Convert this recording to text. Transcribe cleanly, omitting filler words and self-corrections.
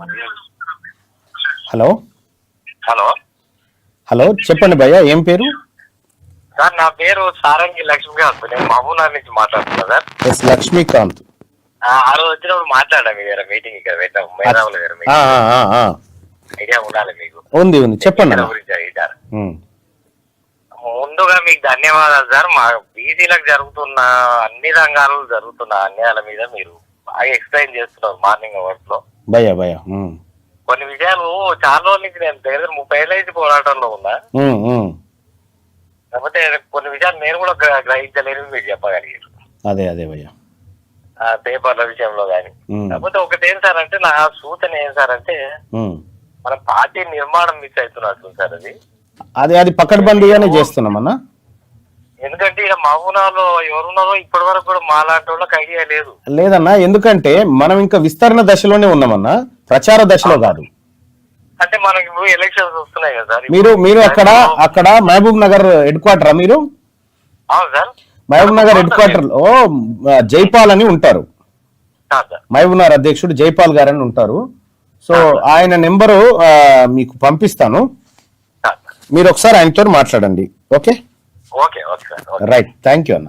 Hello hello hello చెప్పండి భయ్య, ఏం పేరు? సార్ నా పేరు సారంగి లక్ష్మీకాంత్, నేను మహబూబ్నగర్ నుంచి మాట్లాడుతున్నా సార్. ఎస్ లక్ష్మీకాంత్. ఆ రోజు వచ్చినప్పుడు మాట్లాడా మీ దగ్గర మీటింగ్, ఇక్కడ పెట్టాం మేధావుల దగ్గర మీటింగ్. ఐడియా ఉండాలి మీకు. ఉంది ఉంది, చెప్పండి అన్న. గురించి అడిగారు. ముందుగా మీకు ధన్యవాదాలు సార్. మా బీసీలకు జరుగుతున్న అన్ని రంగాల్లో జరుగుతున్న అన్యాయాల మీద మీరు బాగా ఎక్స్ప్లెయిన్ చేస్తున్నారు మార్నింగ్ అవర్స్ లో. భయ్య భయ్య కొన్ని విషయాలు చాలా రోజుల నుంచి నేను దగ్గర 30 ఏళ్ళ నుంచి పోరాటంలో ఉన్నా. కాకపోతే కొన్ని విషయాలు నేను కూడా గ్రహించలేని మీరు చెప్పగలిగారు. అదే అదే భయ్య, పేపర్ల విషయంలో కానీ. కాకపోతే ఒకటి ఏం సార్ అంటే, నా సూచన ఏం సార్ అంటే, మన పార్టీ నిర్మాణం మిస్ అవుతున్నట్టు సార్. అది పకడ్బందీగానే చేస్తున్నామన్నా. ఎందుకంటే ఇక మహబూబ్నగర్లో ఎవరున్నారో ఇప్పటి వరకు కూడా మాలాంటి వాళ్ళకి ఐడియా లేదు. లేదన్నా, ఎందుకంటే మనం ఇంకా విస్తరణ దశలోనే ఉన్నామన్నా, ప్రచార దశలో కాదు. అంటే మనకి ఇప్పుడు ఎలక్షన్స్ వస్తున్నాయి కదా సార్. మీరు అక్కడ మహబూబ్ నగర్ హెడ్ క్వార్టరా మీరు? అవును sir. Mahabubnagar headquarter లో జైపాల్ అని ఉంటారు, మహబూబ్ నగర్ అధ్యక్షుడు జైపాల్ గారు అని ఉంటారు. సో ఆయన నెంబరు మీకు పంపిస్తాను, మీరు ఒకసారి ఆయనతో మాట్లాడండి. Okay okay okay sir. Right, thank you అన్న.